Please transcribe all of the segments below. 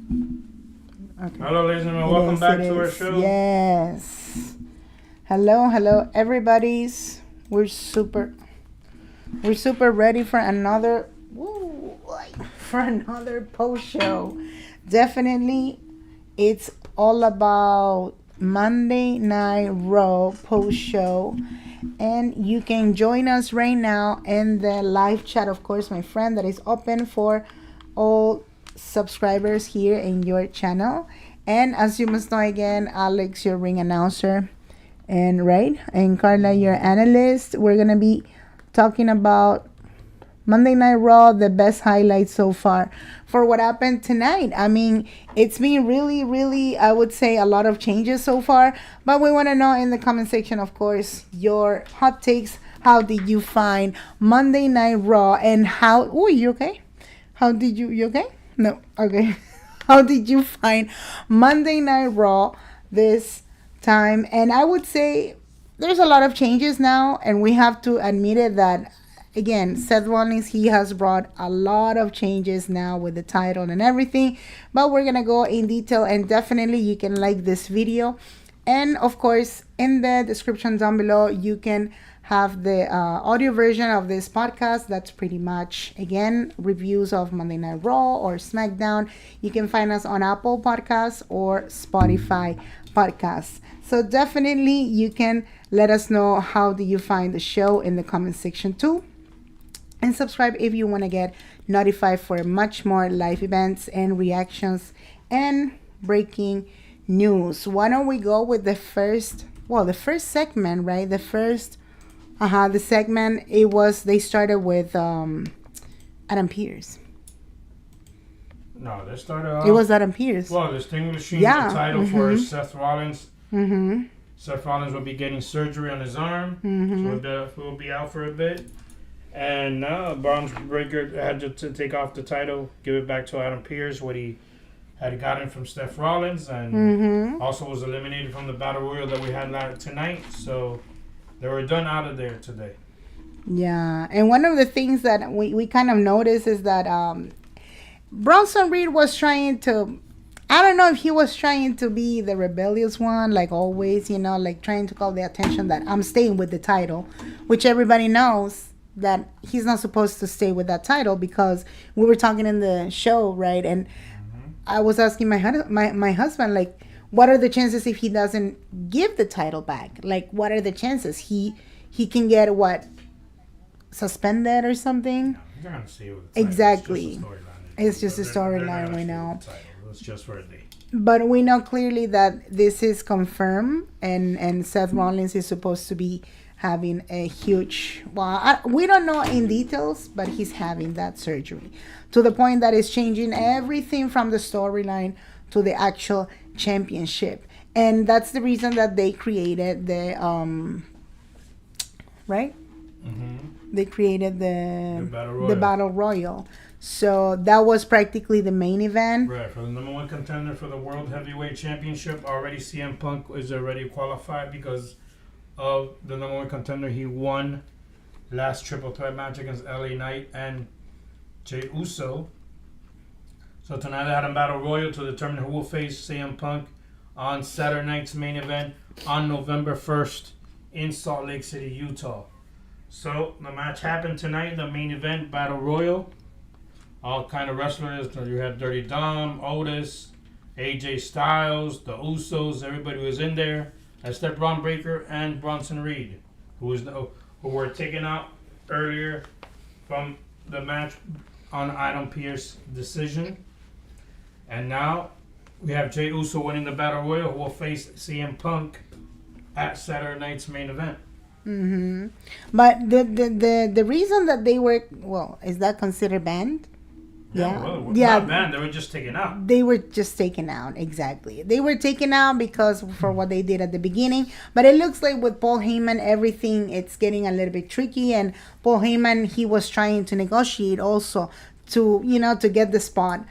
Okay. Hello, ladies and gentlemen. Welcome back to our show. Yes. Hello, everybody's. We're super ready for another post show. Definitely, it's all about Monday Night Raw post show. And you can join us right now in the live chat, of course, my friend, that is open for all subscribers here in your channel. And as you must know, again, Alex, your ring announcer, and Carla, your analyst. We're gonna be talking about Monday Night Raw, the best highlights so far for what happened tonight. I mean, it's been really, I would say, a lot of changes so far. But we want to know in the comment section, of course, your hot takes. How did you find Monday Night Raw, and how? Oh, you okay? You okay? No, okay. How did you find Monday Night Raw this time? And I would say there's a lot of changes now, and we have to admit it that, again, Seth Rollins, he has brought a lot of changes now with the title and everything, but we're gonna go in detail, and definitely you can like this video, and of course in the description down below you can have the audio version of this podcast. That's pretty much, again, reviews of Monday Night Raw or Smackdown. You can find us on Apple Podcasts or Spotify Podcasts. So definitely you can let us know how do you find the show in the comment section too. And subscribe if you want to get notified for much more live events and reactions and breaking news. Why don't we go with the first segment, right? The segment, they started with Adam Pearce. No, they started off. It was Adam Pearce. Well, distinguishing the title for Seth Rollins. Mm-hmm. Seth Rollins will be getting surgery on his arm, so he'll be out for a bit. And now Braun Breaker had to take off the title, give it back to Adam Pearce, what he had gotten from Seth Rollins, and also was eliminated from the Battle Royal that we had tonight. So they were done out of there today. Yeah, and one of the things that we kind of noticed is that Bronson Reed was trying to, I don't know if he was trying to be the rebellious one, like always, like trying to call the attention that I'm staying with the title, which everybody knows that he's not supposed to stay with that title, because we were talking in the show, right? And I was asking my husband, like, what are the chances if he doesn't give the title back? Like, what are the chances he can get suspended or something? You're gonna see what exactly. It's just a storyline. We know. It's just for a day. But we know clearly that this is confirmed, and Seth Rollins is supposed to be having a huge, we don't know in details, but he's having that surgery to the point that it's changing everything from the storyline to the actual championship. And that's the reason that they created the they created the Battle Royal. So that was practically the main event. Right, for the number one contender for the World Heavyweight Championship. Already CM Punk is already qualified because of the number one contender. He won last triple threat match against LA Knight and Jey Uso. So tonight they had a Battle Royal to determine who will face CM Punk on Saturday night's main event on November 1st in Salt Lake City, Utah. So the match happened tonight, the main event, Battle Royal. All kind of wrestlers. You had Dirty Dom, Otis, AJ Styles, the Usos, everybody was in there, except Braun Breaker and Bronson Reed, who were taken out earlier from the match on Adam Pearce decision. And now we have Jey Uso winning the Battle Royal, who will face CM Punk at Saturday night's main event. But the reason that they were, is that considered banned? Not banned. They were just taken out. They were just taken out, exactly. They were taken out because for what they did at the beginning. But it looks like with Paul Heyman, everything, it's getting a little bit tricky. And Paul Heyman, he was trying to negotiate also to get the spot.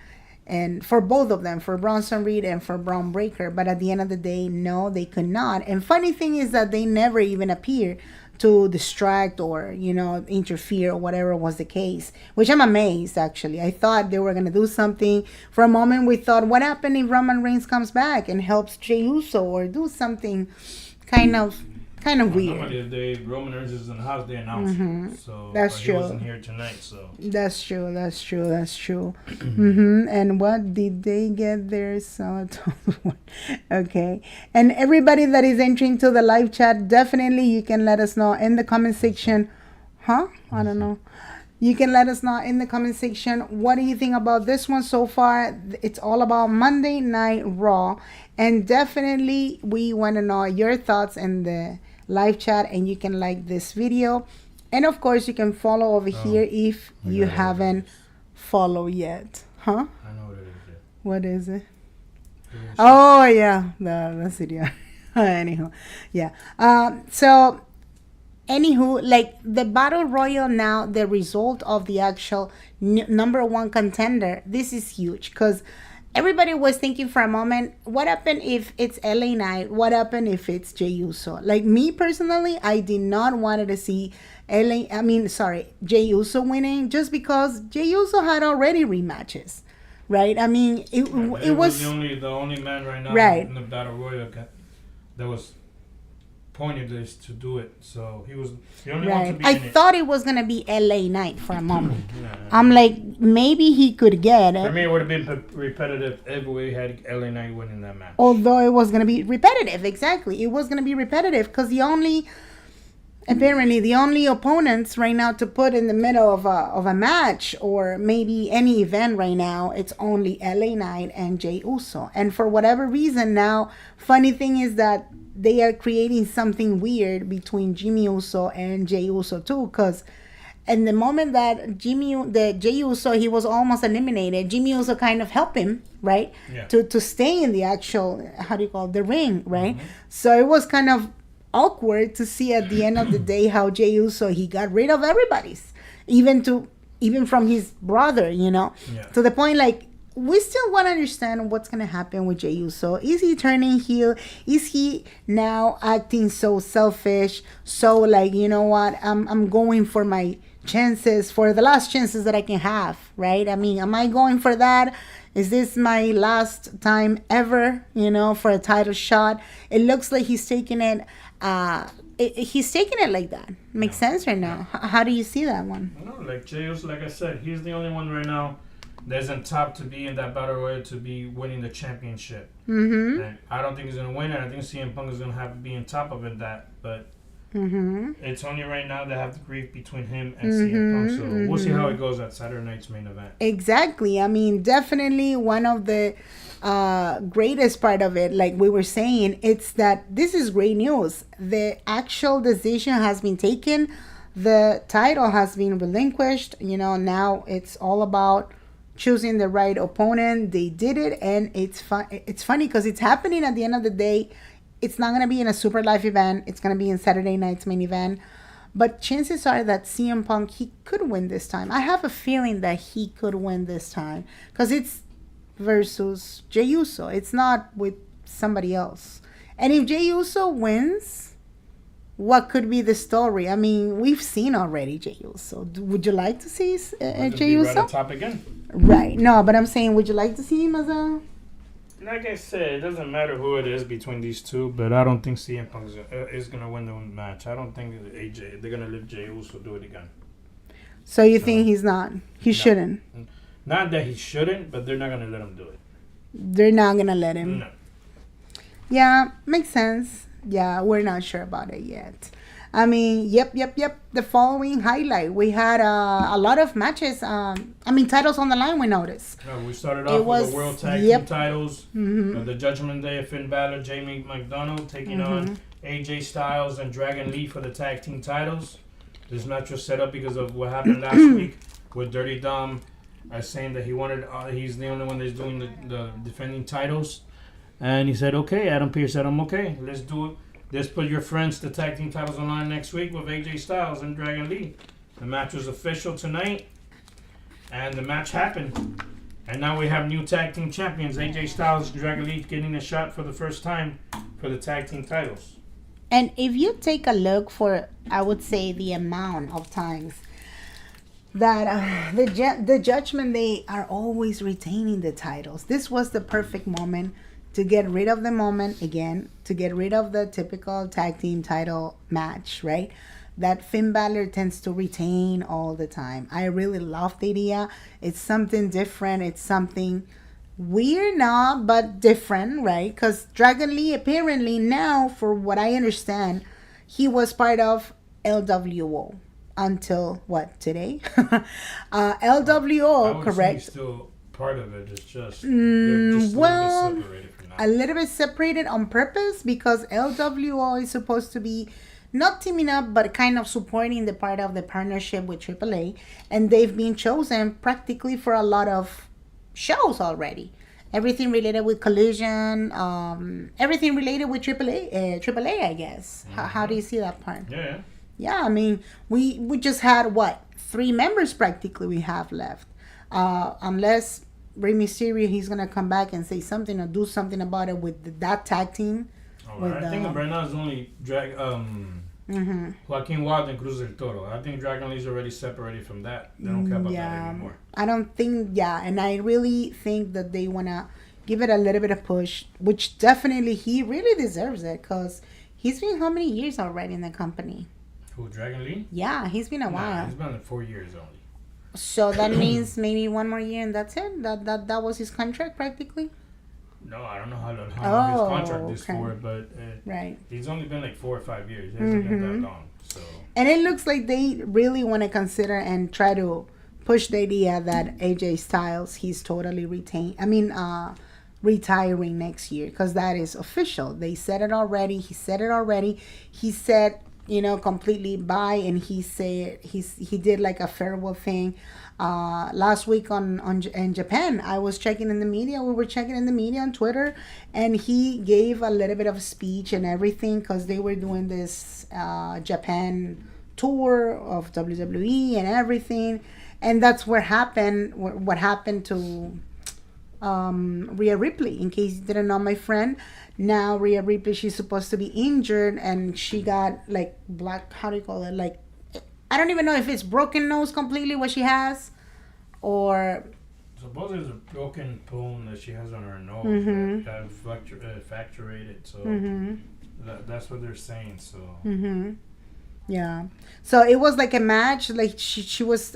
And for both of them, for Bronson Reed and for Braun Breaker. But at the end of the day, no, they could not. And funny thing is that they never even appear to distract or, you know, interfere or whatever was the case, which I'm amazed, actually. I thought they were going to do something. For a moment, we thought, what happened if Roman Reigns comes back and helps Jey Uso or do something kind of weird. Normally, if Roman Reigns is in the house, they announce it. So That's true. He wasn't here tonight, so. That's true. And what did they get there? So, okay. And everybody that is entering to the live chat, definitely you can let us know in the comment section. I don't know. You can let us know in the comment section, what do you think about this one so far? It's all about Monday Night Raw. And definitely we want to know your thoughts in the live chat, and you can like this video. And of course, you can follow over here if you haven't followed yet. I know what it is. What is it? Oh, yeah. That's video. Anyhow, yeah. So, anywho, like the Battle Royal now, the result of the actual number one contender, this is huge because everybody was thinking for a moment, what happened if it's LA Knight? What happened if it's Jey Uso? Like me personally, I did not want to see Jey Uso winning just because Jey Uso had already rematches, right? I mean, it was the only man right now in the Battle Royal that was pointed this to do it, so he was the only one to be in it. I thought it was gonna be LA Knight for a moment. I'm like, maybe he could get it. For me, it would have been repetitive if we had LA Knight winning that match. Although it was gonna be repetitive, exactly. It was gonna be repetitive because the only opponents right now to put in the middle of a match or maybe any event right now, it's only LA Knight and Jey Uso. And for whatever reason now, funny thing is that they are creating something weird between Jimmy Uso and Jey Uso too, because in the moment that Jey Uso, he was almost eliminated, Jimmy Uso kind of helped him, right? Yeah. To stay in the actual, the ring, right? So it was kind of awkward to see at the end of the day how Jey Uso, he got rid of everybody's, even from his brother, you know? Yeah. To the point, like, we still want to understand what's going to happen with Jey Uso. Is he turning heel? Is he now acting so selfish? So, like, you know what? I'm going for my chances, for the last chances that I can have, right? I mean, am I going for that? Is this my last time ever, you know, for a title shot? It looks like he's taking it. He's taking it like that. Makes sense right now. How do you see that one? No, like Jey Uso, like I said, he's the only one right now that's on top to be in that Battle Royal to be winning the championship. And I don't think he's going to win it. I think CM Punk is going to have to be on top of it, but it's only right now they have the grief between him and CM Punk. So we'll see how it goes at Saturday night's main event. Exactly. I mean, definitely one of the greatest part of it, like we were saying, it's that this is great news. The actual decision has been taken. The title has been relinquished. You know, now it's all about choosing the right opponent. They did it, and it's funny because it's happening at the end of the day. It's not going to be in a super live event. It's going to be in Saturday night's main event. But chances are that CM Punk, he could win this time. I have a feeling that he could win this time because it's versus Jey Uso. It's not with somebody else. And if Jey Uso wins, what could be the story? I mean, we've seen already Jey Uso. Would you like to see Jey Uso? Right on top again. Right. No, but I'm saying, would you like to see him as a... Like I said, it doesn't matter who it is between these two, but I don't think CM Punk is going to win the match. I don't think they're going to let Jey Uso do it again. So you think he's not? He shouldn't? Not that he shouldn't, but they're not going to let him do it. They're not going to let him? No. Yeah, makes sense. Yeah, we're not sure about it yet. I mean, yep. The following highlight, we had a lot of matches. Titles on the line, we noticed. We started off with the World Tag Team titles. The Judgment Day of Finn Balor, Jamie McDonald taking on AJ Styles and Dragon Lee for the tag team titles. This match was set up because of what happened last week with Dirty Dom saying that he's the only one that's doing the defending titles. And he said, okay, Adam Pearce said, I'm okay. Let's do it. Let's put your friends, the tag team titles, on line next week with AJ Styles and Dragon Lee. The match was official tonight, and the match happened. And now we have new tag team champions, AJ Styles and Dragon Lee, getting a shot for the first time for the tag team titles. And if you take a look for, I would say, the amount of times that the judgment, they are always retaining the titles. This was the perfect moment to get rid of the moment again, to get rid of the typical tag team title match, right? That Finn Balor tends to retain all the time. I really love the idea. It's something different. It's something weird, not but different, right? Because Dragon Lee apparently now, for what I understand, he was part of LWO until what, today? LWO, I would say correct? he's still part of it. It's just they're just Well, a little bit separated from a that. little bit separated on purpose because LWO is supposed to be not teaming up but kind of supporting the part of the partnership with AAA, and they've been chosen practically for a lot of shows already. Everything related with Collision, everything related with AAA, I guess. How do you see that part? Yeah. Yeah, I mean, we just had what, 3 members practically we have left, unless Rey Mysterio, he's gonna come back and say something or do something about it with that tag team. I think right now it's only Joaquin Wild and Cruz del Toro. I think Dragon Lee's already separated from that. They don't care about that anymore. I don't think, and I really think that they wanna give it a little bit of push, which definitely he really deserves it because he's been how many years already in the company? Who, Dragon Lee? Yeah, he's been a while. He's been like 4 years only. So that means maybe one more year and that's it. That was his contract practically. No, I don't know how long his contract is for, but right. He's only been like 4 or 5 years. It hasn't been that long. So. And it looks like they really want to consider and try to push the idea that AJ Styles, he's totally retiring next year because that is official. They said it already. He said it already. He said, completely bye, and he said he did like a farewell thing last week in Japan. I was checking in the media. We were checking in the media on Twitter, and he gave a little bit of a speech and everything because they were doing this Japan tour of WWE and everything, and that's what happened to Rhea Ripley. In case you didn't know, my friend, now Rhea Ripley, she's supposed to be injured and she got like black, how do you call it, like, I don't even know if it's broken nose completely what she has, or supposedly it's a broken bone that she has on her nose that fracturated, so that's what they're saying. So yeah, so it was like a match, like she was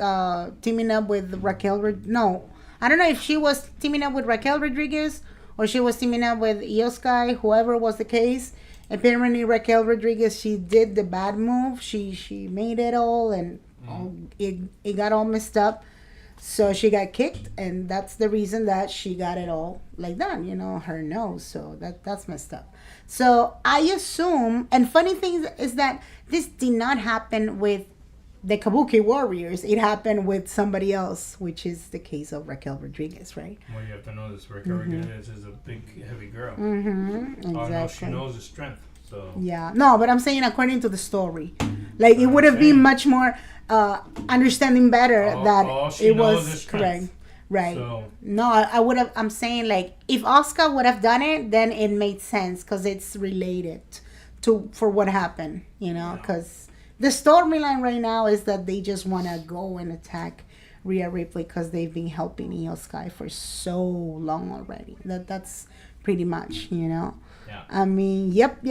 teaming up with no, I don't know if she was teaming up with Raquel Rodriguez or she was teaming up with Io Sky, whoever was the case. Apparently Raquel Rodriguez, she did the bad move. She made it all, and it got all messed up. So she got kicked, and that's the reason that she got it all like that, her nose. So that's messed up. So I assume, and funny thing is that this did not happen with the Kabuki Warriors. It happened with somebody else, which is the case of Raquel Rodriguez, right? Well, you have to know this. Raquel Rodriguez is a big, heavy girl. Exactly. All no, she knows the strength. So yeah, no, but I'm saying according to the story, like it would have been much more understanding better that it was correct. Right. So. No, I would have. I'm saying like if Oscar would have done it, then it made sense because it's related for what happened. Because the storyline right now is that they just want to go and attack Rhea Ripley because they've been helping Io Sky for so long already. That's pretty much. Yeah. I mean, yep.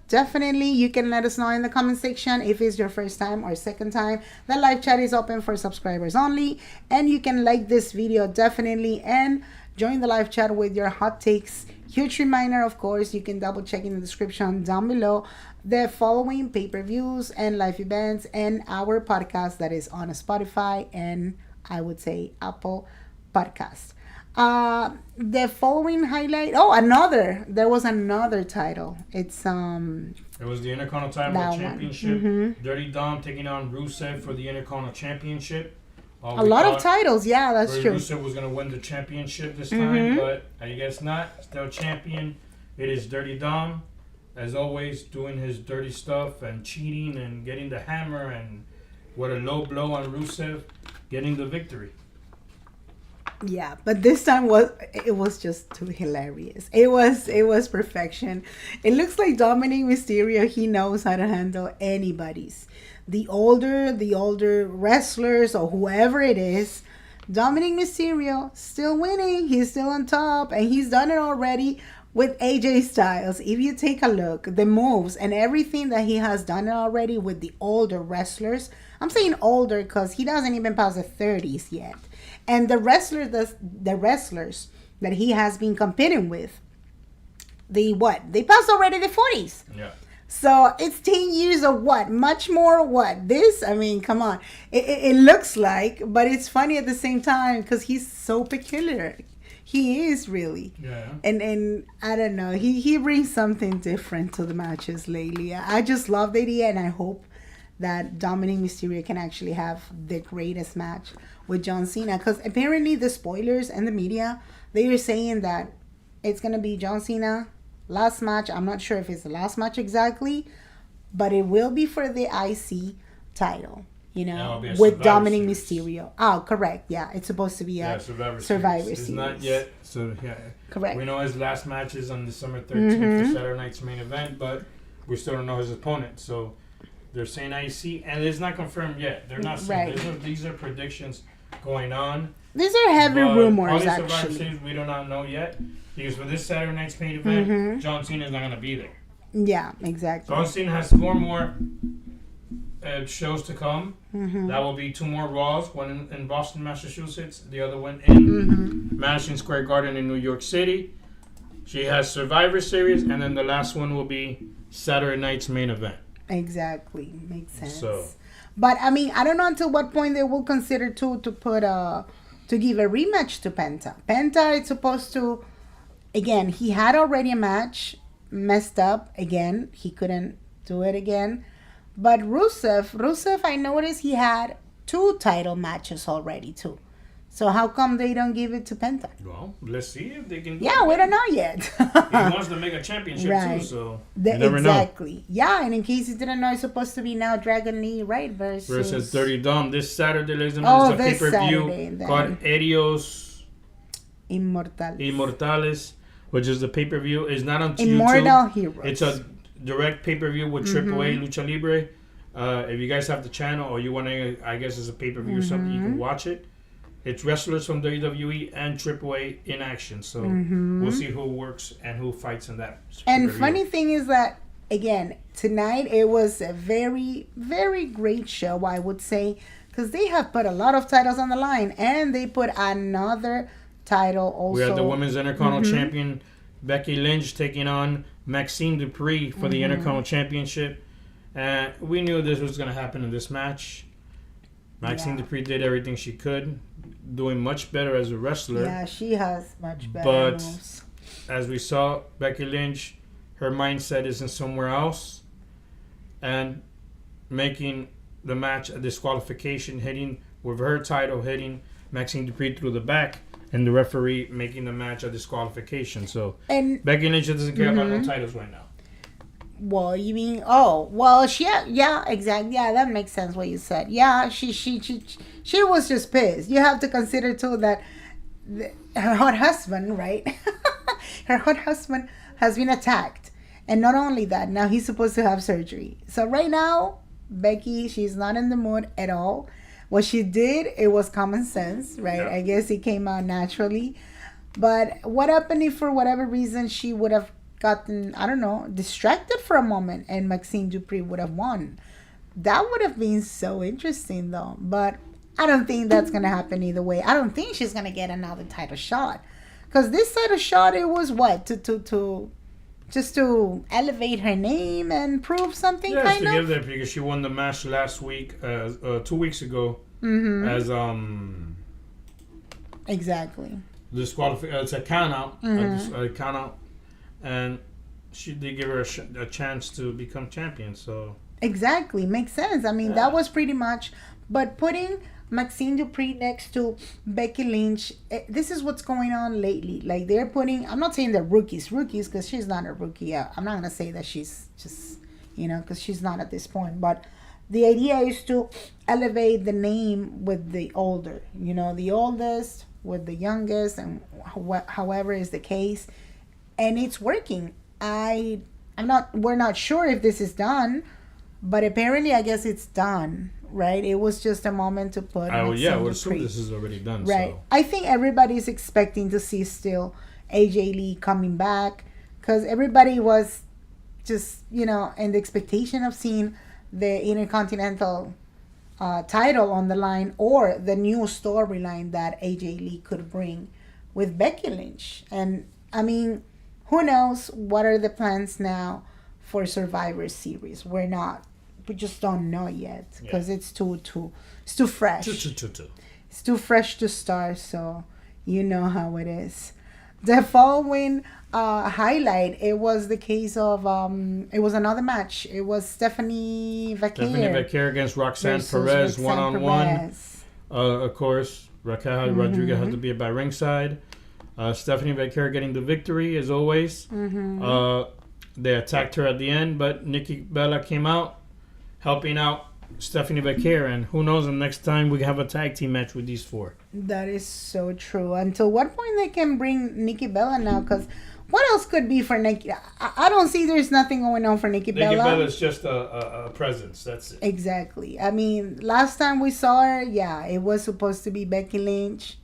Definitely. You can let us know in the comment section if it's your first time or second time. The live chat is open for subscribers only. And you can like this video definitely and join the live chat with your hot takes. Huge reminder, of course, you can double check in the description down below the following pay-per-views and live events and our podcast that is on Spotify and I would say Apple Podcast. The following highlight. There was another title. It's it was the Intercontinental Championship. Dirty Dom taking on Rusev for the Intercontinental Championship. A lot of titles, yeah, that's true. Rusev was going to win the championship this time, but I guess not. Still champion. It is Dirty Dom, as always, doing his dirty stuff and cheating and getting the hammer and what a low blow on Rusev, getting the victory. Yeah, but this time was just too hilarious. It was perfection. It looks like Dominic Mysterio, he knows how to handle anybody's. The older wrestlers or whoever it is, Dominic Mysterio still winning. He's still on top, and he's done it already with AJ Styles. If you take a look, the moves and everything that he has done already with the older wrestlers. I'm saying older because he doesn't even pass the 30s yet. And the wrestlers that he has been competing with, they passed already the 40s. Yeah. So it's 10 years of what? Much more what? This? I mean, come on. It looks like, but it's funny at the same time because he's so peculiar. He is really. Yeah. And I don't know. He brings something different to the matches lately. I just love the idea, and I hope that Dominic Mysterio can actually have the greatest match with John Cena. Because apparently the spoilers and the media, they are saying that it's going to be John Cena last match. I'm not sure if it's the last match exactly, but it will be for the IC title, with Dominic Mysterio. Oh, correct. Yeah, it's supposed to be a Survivor Series. It's not yet, so yeah. Correct. We know his last match is on December 13th for Saturday night's main event, but we still don't know his opponent. So they're saying IC, and it's not confirmed yet. They're not saying these are predictions going on. These are heavy rumors, all these actually. Survivor Series we do not know yet, because for this Saturday night's main event, John Cena is not going to be there. Yeah, exactly. John Cena has 4 more shows to come. That will be 2 more Raws, one in Boston, Massachusetts, the other one in Madison Square Garden in New York City. She has Survivor Series, and then the last one will be Saturday night's main event. Exactly. Makes sense. So, but I mean, I don't know until what point they will consider to give a rematch to Penta. Penta is supposed to, again, he had already a match, messed up again. He couldn't do it again. But Rusev, I noticed he had 2 title matches already too. So how come they don't give it to Penta? Well, let's see if they can do Yeah, it. we don't know yet. He wants to make a championship too, so you never exactly. know. Yeah, and in case you didn't know, it's supposed to be now Dragon Lee, right? Versus Dirty Dom this Saturday, ladies and gentlemen. It's a pay-per-view called Herios Immortales, which is the pay-per-view. It's not on Immortal YouTube. Heroes. It's a direct pay-per-view with AAA Lucha Libre. If you guys have the channel or you want to, I guess it's a pay-per-view or something, you can watch it. It's wrestlers from WWE and AAA in action. So we'll see who works and who fights in that. And funny thing is that, again, tonight it was a very, very great show, I would say, because they have put a lot of titles on the line, and they put another title also. We had the Women's Intercontinental Champion Becky Lynch taking on Maxine Dupree for the Intercontinental Championship. And we knew this was going to happen in this match. Maxine Dupree did everything she could, doing much better as a wrestler. Yeah, she has much better moves. As we saw, Becky Lynch, her mindset isn't somewhere else. And making the match a disqualification, hitting with her title, hitting Maxine Dupree through the back, and the referee making the match a disqualification. So Becky Lynch doesn't care about no titles right now. Well, you mean exactly. Yeah, that makes sense what you said. Yeah, she was just pissed. You have to consider too that her hot husband, right? Her hot husband has been attacked, and not only that, now he's supposed to have surgery. So right now, Becky, she's not in the mood at all. What she did, it was common sense, right? Yeah. I guess it came out naturally. But what happened if for whatever reason she would have gotten, I don't know, distracted for a moment and Maxine Dupree would have won? That would have been so interesting though. But I don't think that's going to happen either way. I don't think she's going to get another title shot. Because this title shot, it was what? Just to elevate her name and prove something, kind of? Yes, to give that, because she won the match last week, 2 weeks ago, as exactly. It's a count out, a count out, and she did give her a chance to become champion. So exactly, makes sense. I mean, that was pretty much. But putting Maxine Dupree next to Becky Lynch, this is what's going on lately. Like, they're putting, I'm not saying they're rookies, because she's not a rookie. I'm not going to say that she's just, because she's not at this point. But the idea is to elevate the name with the older, the oldest with the youngest, and however is the case, and it's working. We're not sure if this is done, but apparently I guess it's done, right? It was just a moment to put. I would assume this is already done. Right. So. I think everybody's expecting to see still AJ Lee coming back, because everybody was just, in the expectation of seeing the Intercontinental title on the line, or the new storyline that AJ Lee could bring with Becky Lynch. And I mean, who knows what are the plans now for Survivor Series? We just don't know yet, because it's too fresh. It's too fresh to start, so you know how it is. The following highlight, it was the case of it was another match. It was Stephanie Vaquer against Roxanne Perez one-on-one. Of course, Raquel Rodriguez had to be by ringside. Stephanie Vaquer getting the victory as always. They attacked her at the end, but Nikki Bella came out helping out Stephanie Vaquer, and who knows, the next time we have a tag team match with these four. That is so true. Until what point they can bring Nikki Bella now? Because what else could be for Nikki? I don't see there's nothing going on for Nikki Bella. Nikki Bella is just a presence. That's it. Exactly. I mean, last time we saw her, it was supposed to be Becky Lynch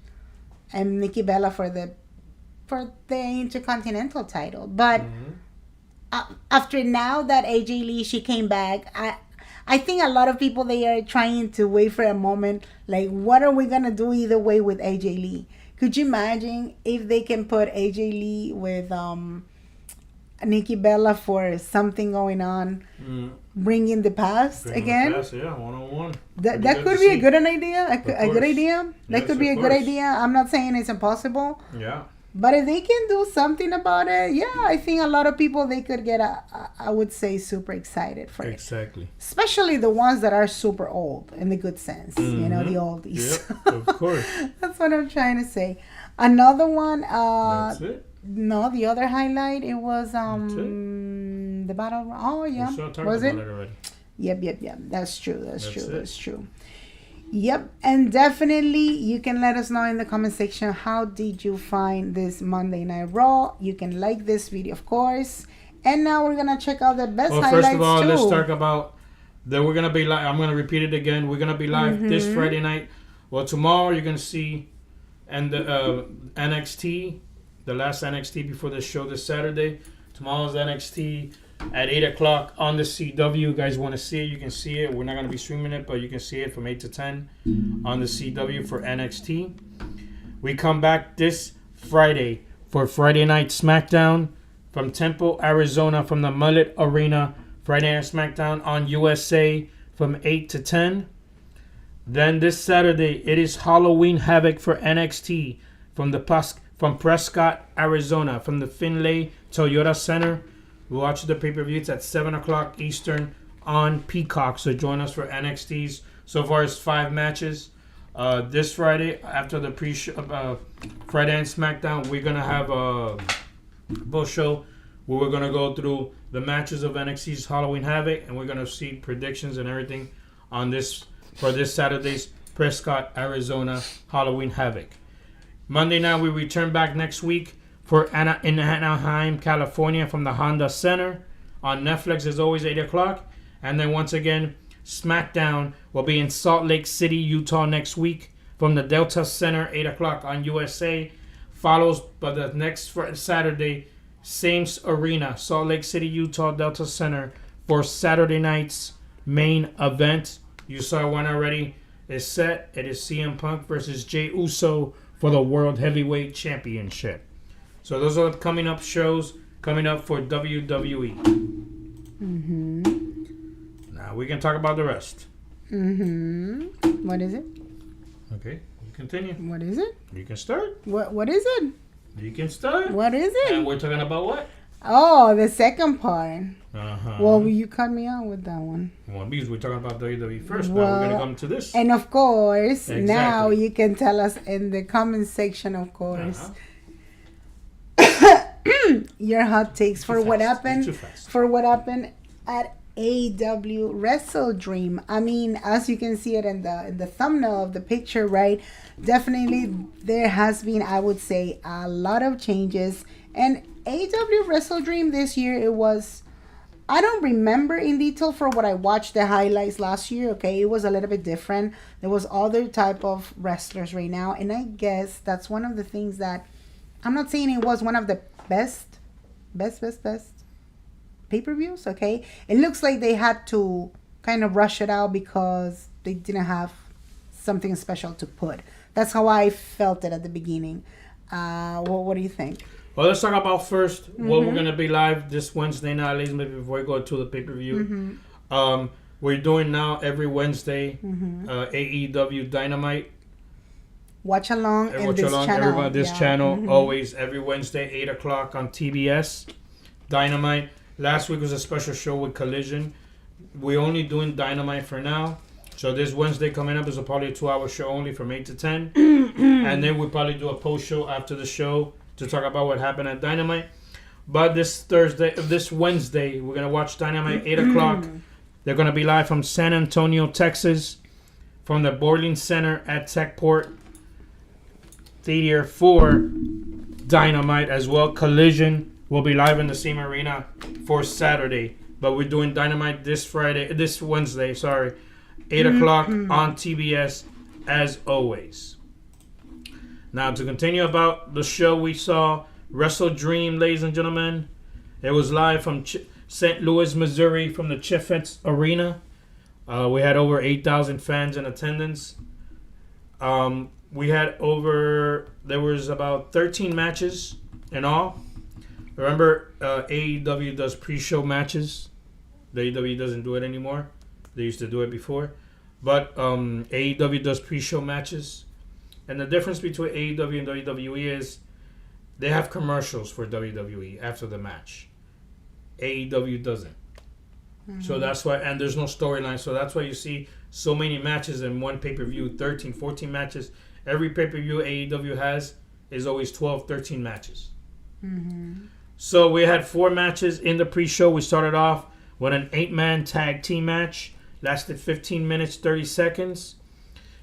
and Nikki Bella for the Intercontinental title. But after now that AJ Lee, she came back, I think a lot of people, they are trying to wait for a moment. Like, what are we going to do either way with AJ Lee? Could you imagine if they can put AJ Lee with Nikki Bella for something going on, bringing the past again? One-on-one. That could be a good idea. A good idea. That could be a good idea. I'm not saying it's impossible. Yeah. But if they can do something about it, I think a lot of people, they could get, I would say, super excited for it. Exactly. Especially the ones that are super old, in the good sense. The oldies. Yep, of course. That's what I'm trying to say. Another one. That's it. No, the other highlight, it was the battle. Oh, yeah. Was it? Yep. That's true. That's true. Yep, and definitely you can let us know in the comment section, how did you find this Monday Night Raw? You can like this video, of course. And now we're gonna check out the best highlights. First of all, let's talk about that. We're gonna be live. I'm gonna repeat it again. We're gonna be live this Friday night. Well, tomorrow you're gonna see the NXT, the last NXT before the show this Saturday. Tomorrow's NXT at 8 o'clock on the CW. You guys want to see it, you can see it. We're not going to be streaming it, but you can see it from 8 to 10 on the CW for NXT. We come back this Friday for Friday Night Smackdown from Temple, Arizona, from the Mullet Arena. Friday Night Smackdown on USA from 8 to 10. Then this Saturday, it is Halloween Havoc for NXT from Prescott, Arizona, from the Finlay Toyota Center. We watch the pay-per-view. It's at 7 o'clock Eastern on Peacock. So join us for NXT's. So far, it's 5 matches. This Friday, after the Friday and SmackDown, we're going to have a both show where we're going to go through the matches of NXT's Halloween Havoc, and we're going to see predictions and everything on this for this Saturday's Prescott, Arizona Halloween Havoc. Monday night, we return back next week in Anaheim, California, from the Honda Center on Netflix, as always, 8 o'clock. And then once again, SmackDown will be in Salt Lake City, Utah next week from the Delta Center, 8 o'clock on USA. Follows by the next Saturday, same arena, Salt Lake City, Utah, Delta Center, for Saturday night's main event. You saw one already. It's set. It is CM Punk versus Jey Uso for the World Heavyweight Championship. So those are the coming up shows coming up for WWE. Now we can talk about the rest. What is it? Okay, you continue. What is it? You can start. What is it? You can start. What is it? And we're talking about what? Oh, the second part. Uh-huh. Well, you cut me out with that one. Well, because we're talking about WWE first. Now we're going to come to this. And of course, now you can tell us in the comment section, of course, your hot takes for what happened at AEW Wrestle Dream. I mean, as you can see it in the thumbnail of the picture, right? Definitely there has been, I would say, a lot of changes. And AEW Wrestle Dream this year, it was, I don't remember in detail for what I watched the highlights last year, okay? It was a little bit different. There was other type of wrestlers right now, and I guess that's one of the things that, I'm not saying it was one of the best pay-per-views, okay? It looks like they had to kind of rush it out because they didn't have something special to put. That's how I felt it at the beginning. What do you think? Well, let's talk about first what we're going to be live this Wednesday night, ladies and gentlemen, before we go to the pay-per-view. We're doing now every Wednesday AEW Dynamite. Watch along in this channel. Everybody, this channel, always every Wednesday, 8 o'clock on TBS. Dynamite. Last week was a special show with Collision. We're only doing Dynamite for now. So this Wednesday coming up is probably a 2-hour show only from 8 to 10. And then we'll probably do a post-show after the show to talk about what happened at Dynamite. But this Wednesday, we're going to watch Dynamite 8 o'clock. They're going to be live from San Antonio, Texas, from the Boarding Center at Techport Theater for Dynamite as well. Collision will be live in the same arena for Saturday. But we're doing Dynamite this Wednesday, 8 o'clock on TBS as always. Now, to continue about the show, we saw Wrestle Dream, ladies and gentlemen. It was live from St. Louis, Missouri, from the Chaifetz Arena. We had over 8,000 fans in attendance. There was about 13 matches in all. Remember, AEW does pre-show matches. WWE doesn't do it anymore. They used to do it before. But AEW does pre-show matches. And the difference between AEW and WWE is they have commercials for WWE after the match. AEW doesn't. So that's why, and there's no storyline. So that's why you see so many matches in one pay-per-view, 13, 14 matches. Every pay-per-view AEW has is always 12, 13 matches. So we had 4 matches in the pre-show. We started off with an 8-man tag team match. Lasted 15 minutes, 30 seconds.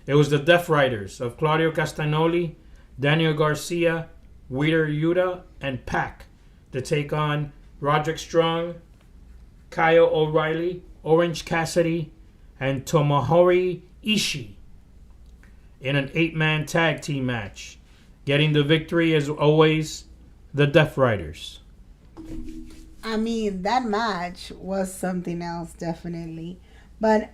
It was the Death Riders of Claudio Castagnoli, Daniel Garcia, Wheeler Yuta, and Pac to take on Roderick Strong, Kyle O'Reilly, Orange Cassidy, and Tomohiro Ishii in an 8-man tag team match. Getting the victory, as always, the Death Riders. I mean, that match was something else, definitely. But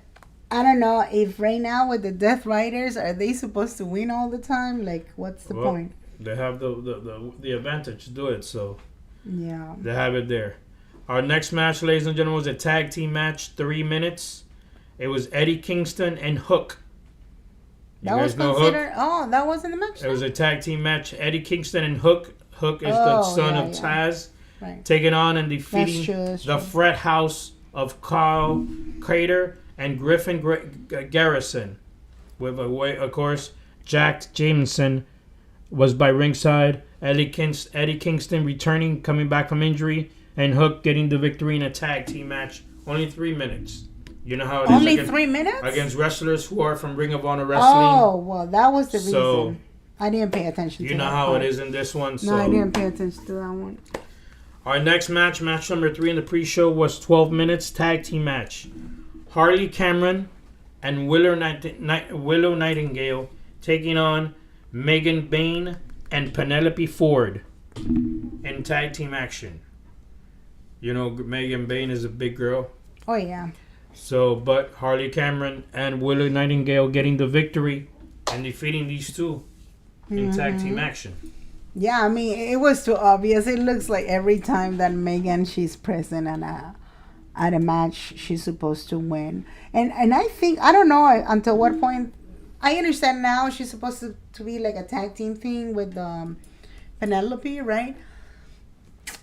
I don't know if right now with the Death Riders, are they supposed to win all the time? Like, what's the point? They have the advantage to do it, so yeah, they have it there. Our next match, ladies and gentlemen, was a tag team match, 3 minutes. It was Eddie Kingston and Hook. That was considered. Oh, that wasn't the match. It was a tag team match. Eddie Kingston and Hook. Hook is the son of Taz, taking on and defeating the Fred House of Carl Crater and Griffin Garrison. With of course, Jack Jameson was by ringside. Eddie Kingston returning, coming back from injury, and Hook getting the victory in a tag team match. Only 3 minutes. You know how it is. Only 3 minutes? Against wrestlers who are from Ring of Honor Wrestling. Oh, well, that was the reason. I didn't pay attention to that. You know how it is in this one. No, I didn't pay attention to that one. Our next match number 3 in the pre-show, was 12 minutes tag team match. Harley Cameron and Willow Nightingale taking on Megan Bayne and Penelope Ford in tag team action. You know, Megan Bayne is a big girl. Oh, yeah. So, but Harley Cameron and Willow Nightingale getting the victory and defeating these two in tag team action. Yeah, I mean, it was too obvious. It looks like every time that Megan, she's present at a match, she's supposed to win. And I think, I don't know until what point, I understand now she's supposed to be like a tag team thing with Penelope, right?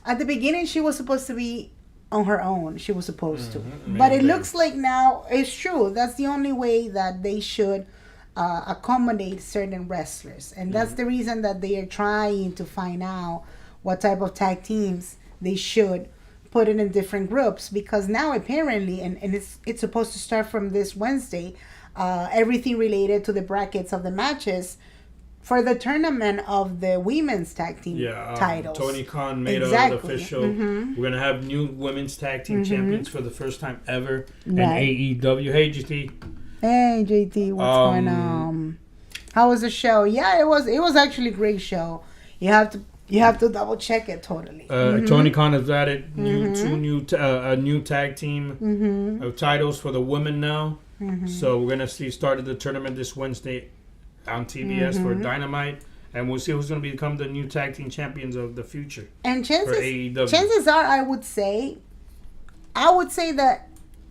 At the beginning, she was supposed to be on her own. She was supposed to. But it looks like now, it's true. That's the only way that they should accommodate certain wrestlers. And that's the reason that they are trying to find out what type of tag teams they should put it in different groups, because now apparently, and it's supposed to start from this Wednesday, everything related to the brackets of the matches for the tournament of the women's tag team titles. Tony Khan made it official. We're going to have new women's tag team champions for the first time ever in AEW. Hey, GT. Hey, JT. What's going on? How was the show? Yeah, it was actually a great show. You have to double check it totally. Tony Khan has added a new tag team of titles for the women now. So we're going to see started the tournament this Wednesday on TBS for Dynamite, and we'll see who's going to become the new tag team champions of the future. And chances are, I would say that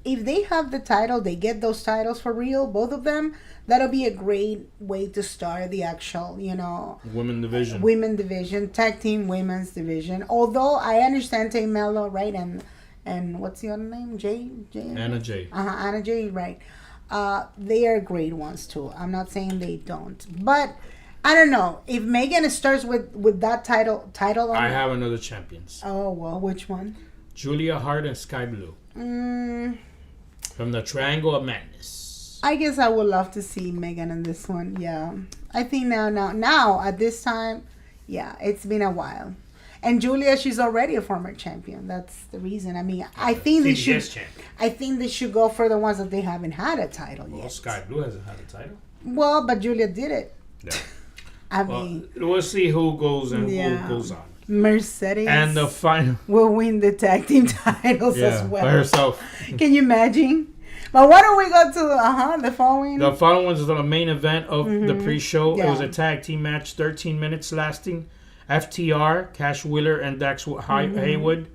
if they have the title, they get those titles for real, both of them. That'll be a great way to start the actual, women division, tag team women's division. Although I understand Tay Mello, right, and what's the other name? Anna Jay. Anna Jay, right. They are great ones too. I'm not saying they don't, but I don't know if Megan starts with that title. I have another champions. Oh well, which one? Julia Hart and Sky Blue. From the Triangle of Madness. I guess I would love to see Megan in this one. Yeah, I think now at this time, yeah, it's been a while. And Julia, she's already a former champion. That's the reason. I mean, I think they should go for the ones that they haven't had a title yet. Well, Sky Blue hasn't had a title. Well, but Julia did it. Yeah. I mean, we'll see who goes and who goes on. Mercedes and the final will win the tag team titles as well by herself. Can you imagine? But why don't we go to the following? The following was the main event of the pre-show. Yeah. It was a tag team match, 13 minutes lasting. FTR, Cash Wheeler, and Dax Haywood,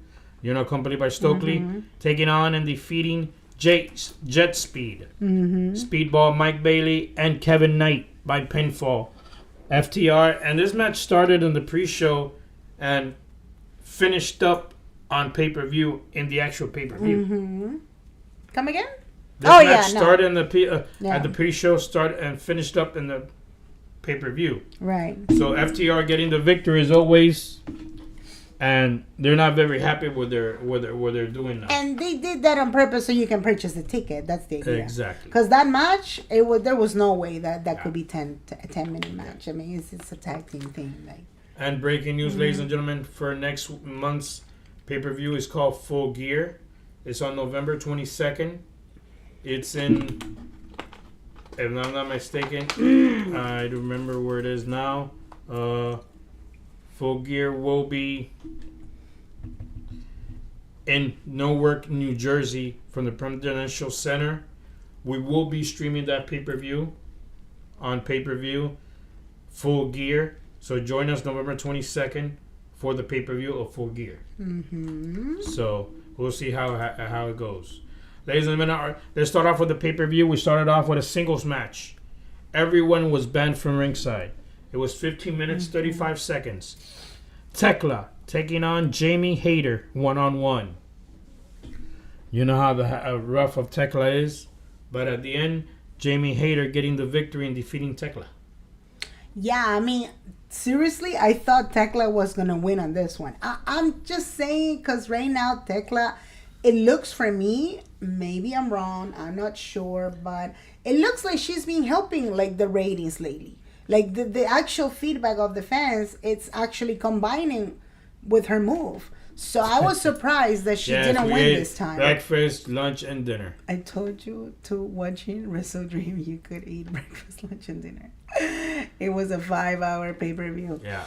accompanied by Stokely, taking on and defeating Jet Speed, Speedball Mike Bailey, and Kevin Knight by pinfall. FTR, and this match started in the pre-show and finished up on pay-per-view in the actual pay-per-view. Come again? This match started in at the pre-show, started and finished up in the pay-per-view. Right. So FTR getting the victory as always, and they're not very happy with what they're doing now. And they did that on purpose so you can purchase the ticket. That's the idea. Exactly. Because that match, there was no way that could be 10-minute match. I mean, it's a tag team thing. And breaking news, ladies and gentlemen, for next month's pay-per-view is called Full Gear. It's on November 22nd. It's in, if I'm not mistaken, I remember where it is now. Full Gear will be in Newark, New Jersey, from the Presidential Center. We will be streaming that pay-per-view on pay-per-view, Full Gear. So join us November 22nd for the pay-per-view of Full Gear. So we'll see how it goes. Ladies and gentlemen, let's start off with the pay-per-view. We started off with a singles match. Everyone was banned from ringside. It was 15 minutes, 35 seconds. Tekla taking on Jamie Hayter one-on-one. You know how the rough of Tekla is. But at the end, Jamie Hayter getting the victory and defeating Tekla. Yeah, I mean, seriously, I thought Tekla was going to win on this one. I'm just saying because right now, Tekla, it looks for me, maybe I'm wrong, I'm not sure, but it looks like she's been helping the ratings lately. Like the actual feedback of the fans, it's actually combining with her move. So I was surprised that she didn't win this time. Breakfast, lunch, and dinner. I told you to watching Wrestle Dream, you could eat breakfast, lunch, and dinner. It was a 5-hour pay-per-view. Yeah.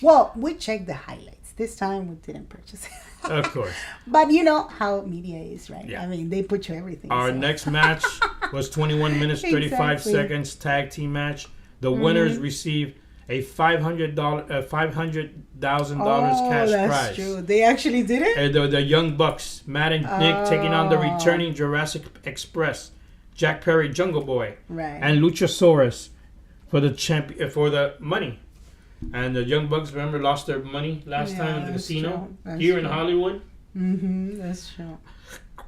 Well, we checked the highlights. This time we didn't purchase it. Of course. But you know how media is, right? Yeah. I mean, they put you everything. Our next match was 21 minutes, 35 seconds tag team match. The winners receive a $500,000 cash prize. True. They actually did it? The Young Bucks, Matt and Nick, taking on the returning Jurassic Express, Jack Perry, Jungle Boy, and Luchasaurus for the money. And the Young Bucks, remember, lost their money last time in the casino here in Hollywood. That's true.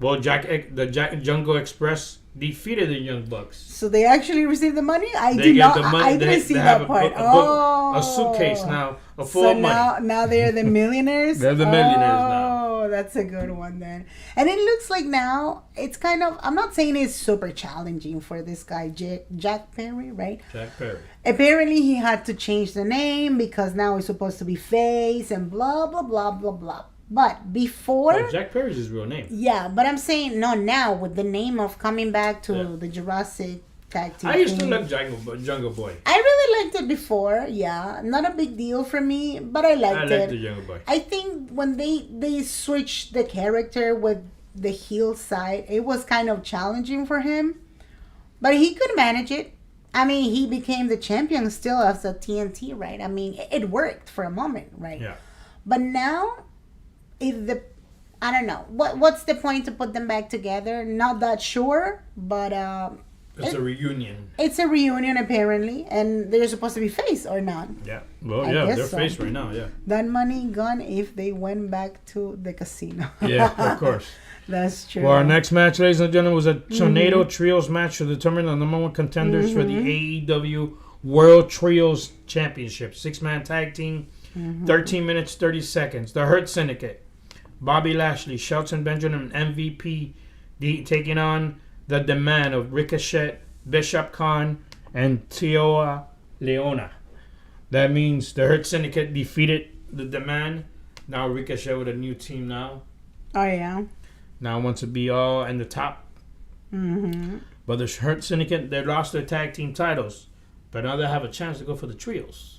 Well, the Jungle Express defeated the Young Bucks. So they actually received the money? I They get did not. the money. I didn't see that part. A suitcase now, full of money. Now they're the millionaires? They're the millionaires now. Oh, that's a good one then. And it looks like now it's kind of, I'm not saying it's super challenging for this guy, Jack Perry, right? Jack Perry. Apparently he had to change the name because now he's supposed to be face and blah, blah, blah, blah, blah. But before... Oh, Jack Perry's his real name. Yeah, but I'm saying, no, now with the name of coming back to the Jurassic tag team. I used to like Jungle Boy. I really liked it before, yeah. Not a big deal for me, but I liked it. I liked the Jungle Boy. I think when they switched the character with the heel side, it was kind of challenging for him. But he could manage it. I mean, he became the champion still as a TNT, right? I mean, it worked for a moment, right? Yeah. But now... I don't know what's the point to put them back together. Not that sure, but it's a reunion. It's a reunion apparently, and they're supposed to be face or not. Yeah, well, they're face right now. Yeah, that money gone if they went back to the casino. Yeah, of course. That's true. Well, our next match, ladies and gentlemen, was a Tornado Trios match to determine the number one contenders for the AEW World Trios Championship. 6-man tag team, 13 minutes, 30 seconds. The Hurt Syndicate. Bobby Lashley, Shelton Benjamin, MVP, taking on the Demand of Ricochet, Bishop Khan, and Teoa Leona. That means the Hurt Syndicate defeated the Demand. Now Ricochet with a new team now. Oh, yeah. Now wants to be all in the top. But the Hurt Syndicate, they lost their tag team titles. But now they have a chance to go for the trios.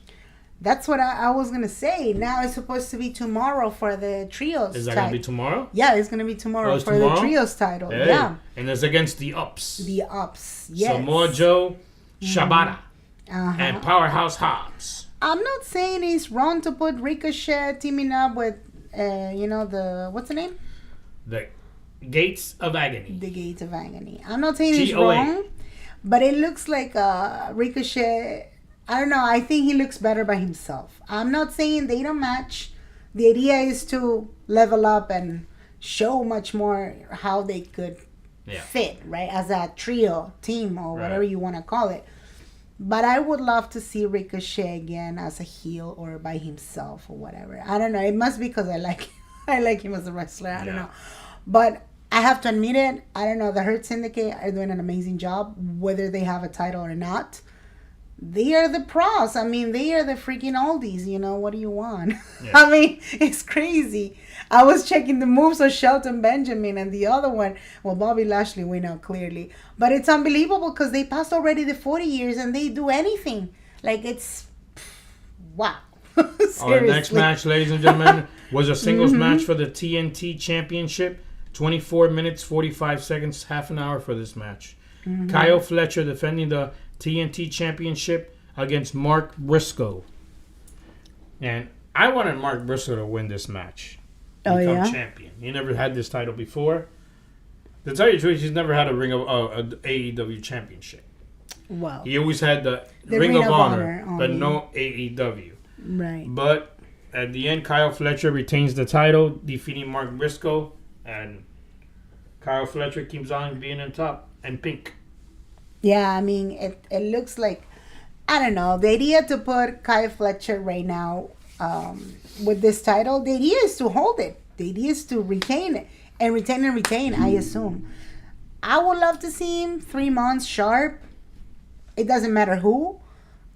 That's what I was going to say. Now it's supposed to be tomorrow for the trios. Is that going to be tomorrow? Yeah, it's going to be tomorrow for tomorrow? the trios title. Hey. Yeah. And it's against the Ups. The Ups, yes. Samoa Joe, Shibata, and Powerhouse Hobbs. I'm not saying it's wrong to put Ricochet teaming up with, what's the name? The Gates of Agony. The Gates of Agony. I'm not saying it's wrong, but it looks like Ricochet... I don't know. I think he looks better by himself. I'm not saying they don't match. The idea is to level up and show much more how they could fit, right? As a trio team or whatever you want to call it. But I would love to see Ricochet again as a heel or by himself or whatever. I don't know. It must be because I like him as a wrestler. I don't know. But I have to admit it. I don't know. The Hurt Syndicate are doing an amazing job, whether they have a title or not. They are the pros. I mean, they are the freaking oldies, what do you want? Yeah. I mean, it's crazy. I was checking the moves of Shelton Benjamin and the other one. Well, Bobby Lashley, we know clearly. But it's unbelievable because they passed already the 40 years and they do anything. Like, it's... wow. Our next match, ladies and gentlemen, was a singles match for the TNT Championship. 24 minutes, 45 seconds, half an hour for this match. Kyle Fletcher defending the TNT Championship against Mark Briscoe. And I wanted Mark Briscoe to win this match. Become champion. He never had this title before. To tell you the truth, he's never had a AEW championship. Wow. He always had the Ring of Honor, but no AEW. Right. But at the end, Kyle Fletcher retains the title, defeating Mark Briscoe. And Kyle Fletcher keeps on being on top and pink. Yeah, I mean, it looks like, I don't know, the idea to put Kyle Fletcher right now with this title, the idea is to hold it. The idea is to retain it. And retain, I assume. I would love to see him 3 months sharp. It doesn't matter who.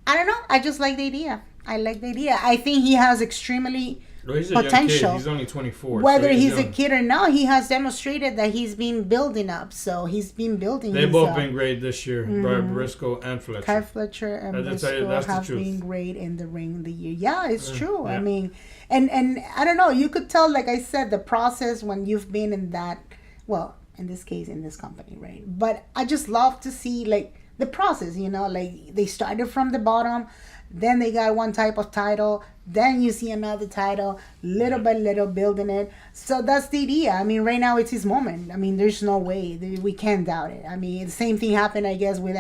I don't know. I just like the idea. I like the idea. I think he has extremely... Well, he's a potential. Young kid. He's only 24. Whether he's a kid or not, he has demonstrated that he's been building up. So he's been building. They've both been great this year, Briscoe and Fletcher. Kyle Fletcher and Briscoe have been great in the ring the year. Yeah, it's true. Yeah. I mean, and I don't know. You could tell, like I said, the process when you've been in that. Well, in this case, in this company, right? But I just love to see like the process. Like they started from the bottom. Then they got one type of title. Then you see another title, little by little building it. So that's the idea. I mean, right now it's his moment. I mean, there's no way. We can't doubt it. I mean, the same thing happened, I guess, with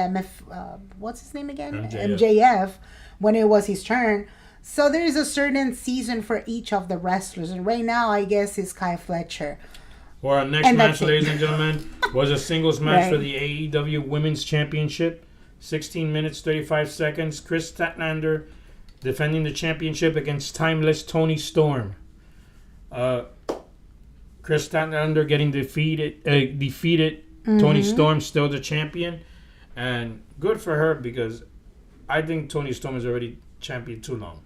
what's his name again? MJF, when it was his turn. So there is a certain season for each of the wrestlers. And right now, I guess, it's Kyle Fletcher. Well, our next And match, that's it. ladies and gentlemen, was a singles match for Right. the AEW Women's Championship. 16 minutes, 35 seconds. Chris Statlander defending the championship against timeless Tony Storm. Chris Statlander getting defeated. Tony Storm still the champion. And good for her because I think Tony Storm is already champion too long.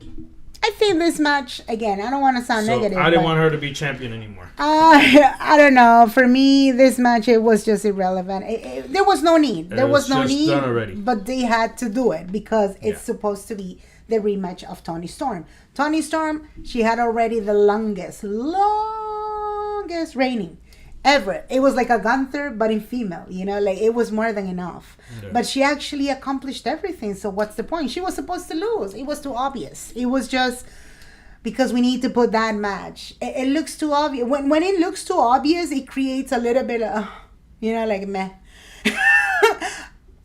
I think this match, again, I don't want to sound So negative. I didn't want her to be champion anymore. I don't know. For me, this match, it was just irrelevant. There was no need. There was no just need. done already. But they had to do it because it's supposed to be the rematch of Tony Storm. Tony Storm, she had already the longest reigning ever. It was like a Gunther, but in female, like it was more than enough. Yeah. But she actually accomplished everything. So what's the point? She was supposed to lose. It was too obvious. It was just because we need to put that match. It looks too obvious. When it looks too obvious, it creates a little bit of, like meh.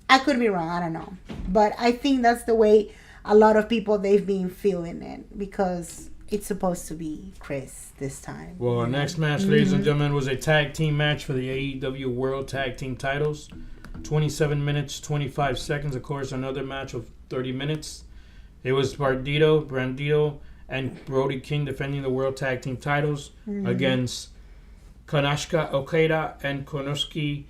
I could be wrong. I don't know. But I think that's the way a lot of people, they've been feeling it because it's supposed to be Chris this time. Well, our next match, ladies and gentlemen, was a tag team match for the AEW World Tag Team titles. 27 minutes, 25 seconds. Of course, another match of 30 minutes. It was Brandito, and Brody King defending the World Tag Team titles against Kanashka Okada and Konosuke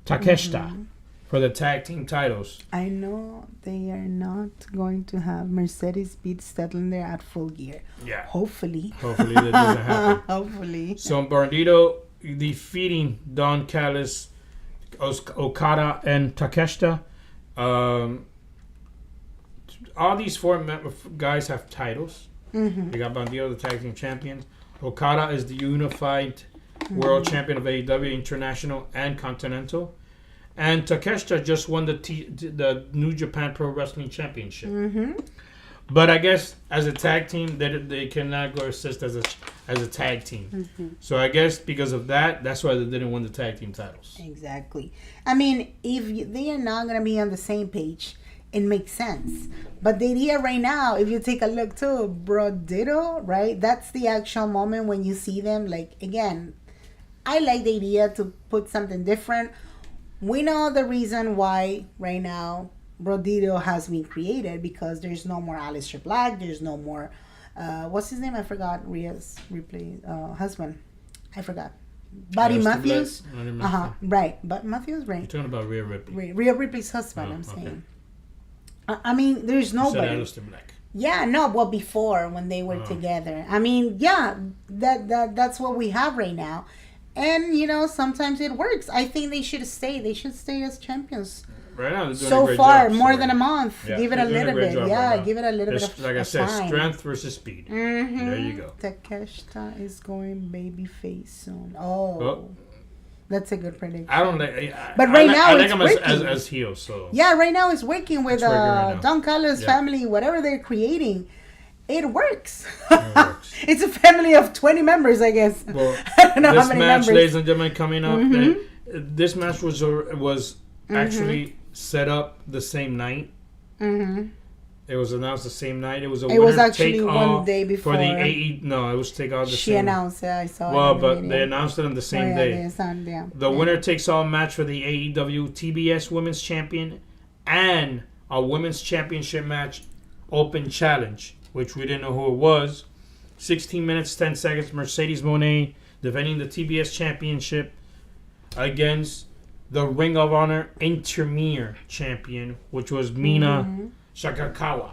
Takeshita for the tag team titles. I know they are not going to have Mercedes beat Statlander at Full Gear. Yeah. Hopefully. Hopefully that doesn't happen. Hopefully. So Brandito defeating Don Callis, Okada, and Takeshita. All these four guys have titles. They got Brandito, the tag team champions. Okada is the unified world champion of AEW International and Continental. And Takeshita just won the New Japan Pro Wrestling Championship. But I guess as a tag team, they cannot go assist as a tag team. So I guess because of that, that's why they didn't win the tag team titles. Exactly. I mean, if they are not going to be on the same page, it makes sense. But the idea right now, if you take a look too, Brandito, right? That's the actual moment when you see them. Like, again, I like the idea to put something different. We know the reason why right now Brandito has been created because there's no more Aleister Black. There's no more, what's his name? I forgot. Rhea's husband. I forgot. Buddy Matthews. Right. But Matthews, right? You're talking about Rhea Ripley. Rhea Ripley's husband, I'm saying. I mean, there's nobody. You said Aleister Black. Yeah, no, well, before when they were together. I mean, yeah, that's what we have right now. And, sometimes it works. I think they should stay. They should stay as champions. Right now, they're doing a So great far, job, more than a month. Yeah, Give it a they're doing little great bit. job Yeah, right now. give it a little bit of Like I said, time. strength versus speed. There you go. Takeshita is going babyface soon. Oh. That's a good prediction. I don't like. But right now, I like it's him working. as heel. So Yeah, right now it's working with It's working right now. Don Carlos Yeah. family, whatever they're creating. It works. It works. It's a family of 20 members, I guess. Well, I don't know this how many match, members. ladies and gentlemen, coming up. This match was actually set up the same night. It was announced the same night. It was a winner actually take one all day before. for the AE. No, it was take all the She same. announced it. I saw it. Well, in the but video. they announced it on the same yeah, day. yeah. The winner takes all match for the AEW TBS Women's Champion and a Women's Championship match open challenge, which we didn't know who it was. 16 minutes, 10 seconds. Mercedes Mone defending the TBS Championship against the Ring of Honor Intermere Champion, which was Mina Shakakawa.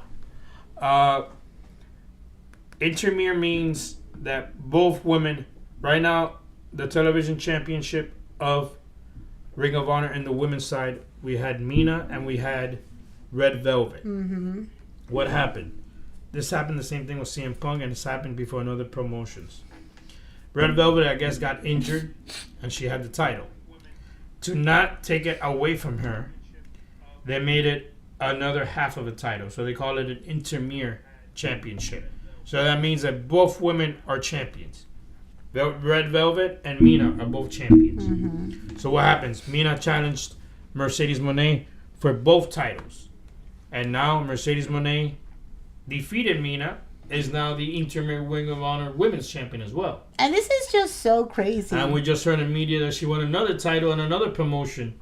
Intermere means that both women, right now, the television championship of Ring of Honor and the women's side, we had Mina and we had Red Velvet. What happened? This happened the same thing with CM Punk, and it's happened before in other promotions. Red Velvet, I guess, got injured, and she had the title. To not take it away from her, they made it another half of a title. So they call it an Intermere Championship. So that means that both women are champions. Red Velvet and Mina are both champions. So what happens? Mina challenged Mercedes Moné for both titles. And now Mercedes Moné defeated Mina is now the Interim Ring of Honor Women's Champion as well. And this is just so crazy. And we just heard in media that she won another title and another promotion.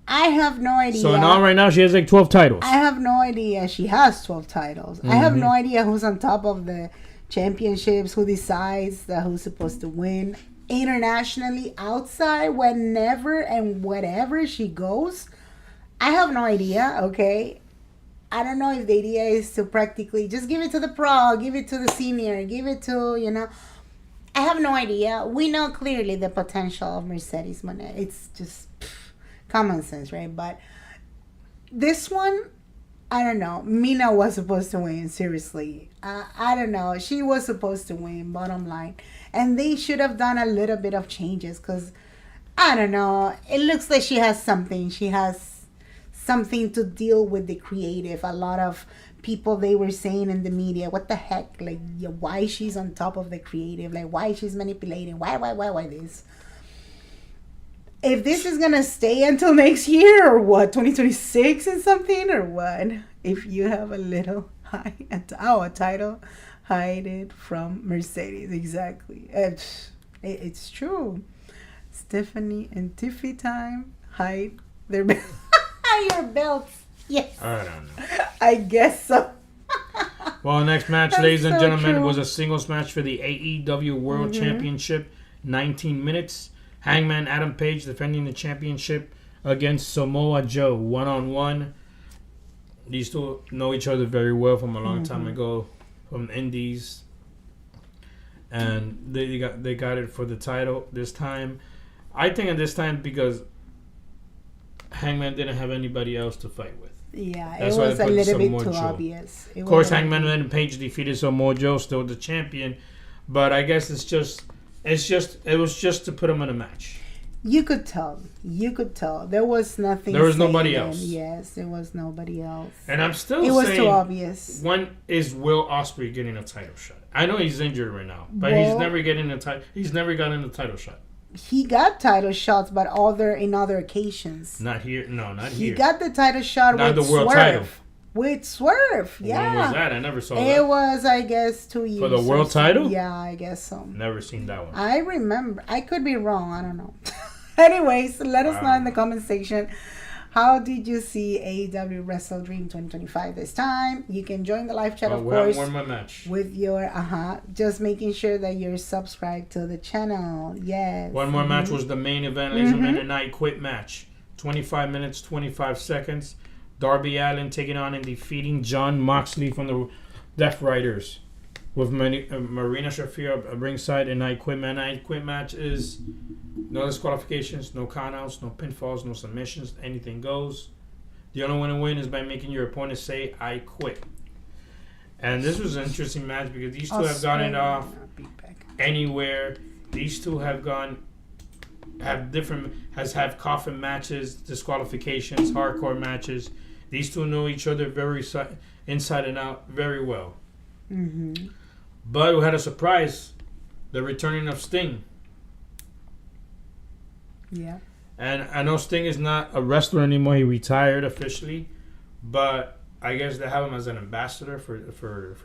I have no idea. So now, right now, she has like 12 titles. I have no idea. She has 12 titles. I have no idea who's on top of the championships, who decides that who's supposed to win. Internationally, outside, whenever and whatever she goes, I have no idea, okay? I don't know if the idea is to practically just give it to the pro, give it to the senior, give it to, you know. I have no idea. We know clearly the potential of Mercedes Mone. It's just common sense, right? But this one, I don't know. Mina was supposed to win, seriously. I don't know. She was supposed to win, bottom line. And they should have done a little bit of changes because, I don't know. It looks like she has something. She has something to deal with the creative. A lot of people, they were saying in the media, what the heck? Like, why she's on top of the creative? Like, why she's manipulating? Why this? If this is going to stay until next year or what, 2026 and something or what? If you have a little a title, hide it from Mercedes. Exactly. It's true. Stephanie and Tiffy time, hide their your belts. Yes. I don't know. I guess so. Well, next match, That's ladies and so gentlemen, true. was a singles match for the AEW World Championship. 19 minutes. Hangman Adam Page defending the championship against Samoa Joe, 1-on-1. These two know each other very well from a long time ago, from the Indies, and they got it for the title this time. I think at this time because Hangman didn't have anybody else to fight with. Yeah, That's it why was they a put little bit Samoa too Joe. obvious. Of course, Hangman Adam Page defeated Samoa Joe, still the champion, but I guess it was just to put him in a match. You could tell. There was nothing. There was nobody saying. else. Yes, there was nobody else. And I'm still It was saying, too obvious. when is Will Ospreay getting a title shot? I know he's injured right now, but Well, he's never getting a title. He's never gotten a title shot. He got title shots, but in other occasions. Not here. No, not He here. got the title shot Not with the world Swerve. title. With Swerve, yeah. When was that? I never saw It that. was, I guess, 2 years. For the or world so. title? Yeah, I guess so. Never seen that one. I remember. I could be wrong. I don't know. Anyways, let us know in the comment section. How did you see AEW Wrestle Dream 2025 this time? You can join the live chat, of we have course, one more match. with your just making sure that you're subscribed to the channel. Yes. One more match was the main event, ladies and gentlemen, the night quit match. 25 minutes, 25 seconds. Darby Allin taking on and defeating Jon Moxley from the Death Riders. With Marina Shafir at ringside, and night quit match. Night quit match is no disqualifications, no countouts, no pinfalls, no submissions. Anything goes. The only way to win is by making your opponent say, "I quit." And this was an interesting match because these two have gotten it off anywhere. These two have have coffin matches, disqualifications, hardcore matches. These two know each other very inside and out very well. But we had a surprise, the returning of Sting. Yeah. And I know Sting is not a wrestler anymore. He retired officially, but I guess they have him as an ambassador for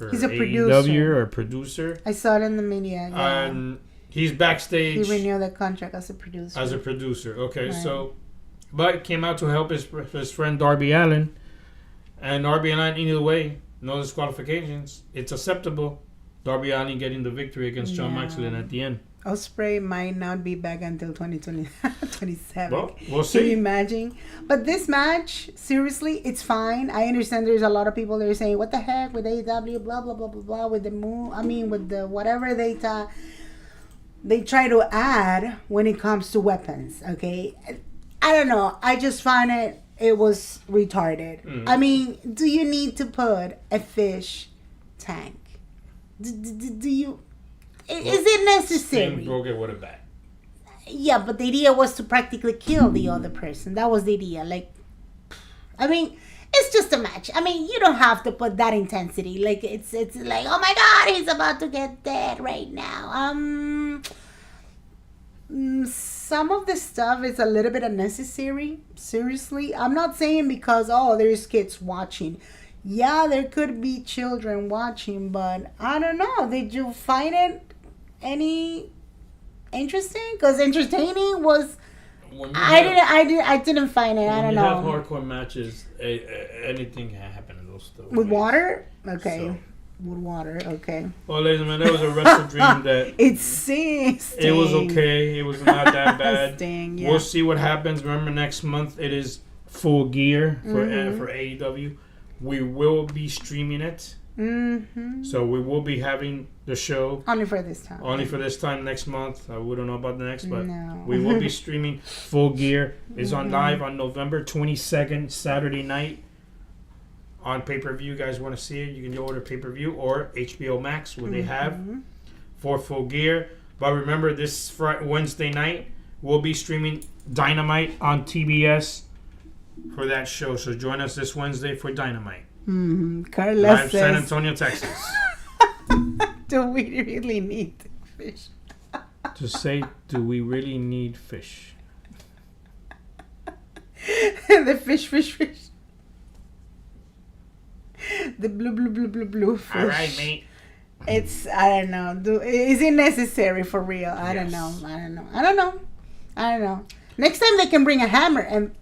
He's a AEW producer. or a producer. I saw it in the media. Yeah. And he's backstage. He renewed the contract as a producer. Okay, Right. so, but came out to help his friend Darby Allin, and Darby Allin either way, no disqualifications. It's acceptable. Darby Allin getting the victory against Jon Moxley at the end. Ospreay might not be back until 2027. Well, we'll see. Can you imagine? But this match, seriously, it's fine. I understand there's a lot of people that are saying, what the heck with AEW, blah, blah, blah, blah, blah, with the move. I mean, with the whatever they try to add when it comes to weapons, okay? I don't know. I just find it was retarded. I mean, do you need to put a fish tank? Do you... Is it necessary? Sting broke it with a bat. Yeah, but the idea was to practically kill the other person. That was the idea. Like, I mean, it's just a match. I mean, you don't have to put that intensity. Like, it's like, oh my God, he's about to get dead right now. Some of the stuff is a little bit unnecessary. Seriously, I'm not saying because there's kids watching. Yeah, there could be children watching, but I don't know. Did you find it any interesting? Because entertaining was. I didn't find it. I don't know. When you have hardcore matches, anything can happen in those stuff. With water? Okay. So. With water, okay. Well, ladies and gentlemen, that was a wrestle dream that it stings. It was okay. It was not that bad. Sting, yeah. We'll see what happens. Remember, next month it is Full Gear for AEW. We will be streaming it. Mm-hmm. So we will be having the show. Only for this time. Only for this time next month. We don't know about the next, but no. we will be streaming Full Gear. It's on live on November 22nd, Saturday night. On pay-per-view, you guys want to see it, you can go order pay-per-view or HBO Max, where they have for Full Gear. But remember, this Wednesday night, we'll be streaming Dynamite on TBS for that show. So join us this Wednesday for Dynamite. Carla Live says, San Antonio, Texas. do we really need fish? To say, do we really need fish? The fish. The blue fish. All right, mate. It's, I don't know. Is it necessary for real? I don't know. Next time they can bring a hammer and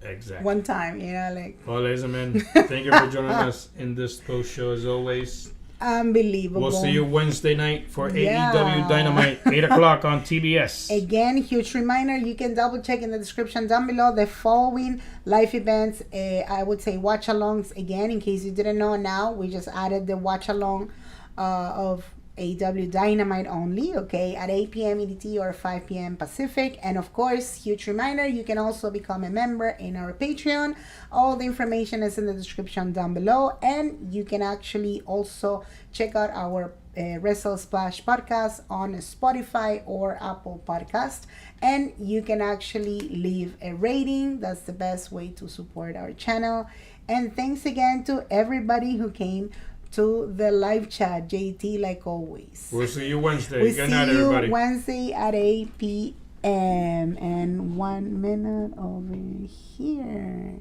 exactly. one time, like. Well, ladies and men, thank you for joining us in this post show as always. Unbelievable. We'll see you Wednesday night for AEW Dynamite, 8 o'clock on TBS. Again, huge reminder, you can double check in the description down below the following live events. I would say watch alongs again, in case you didn't know. Now we just added the watch along of AEW Dynamite only, okay, at 8 p.m. EDT or 5 p.m. Pacific. And of course, huge reminder, you can also become a member in our Patreon. All the information is in the description down below, and you can actually also check out our Wrestle Splash podcast on Spotify or Apple Podcast, and you can actually leave a rating. That's the best way to support our channel. And thanks again to everybody who came to the live chat, JT, like always. We'll see you Wednesday. Good night, everybody. Wednesday at 8 p.m. and 1 minute over here.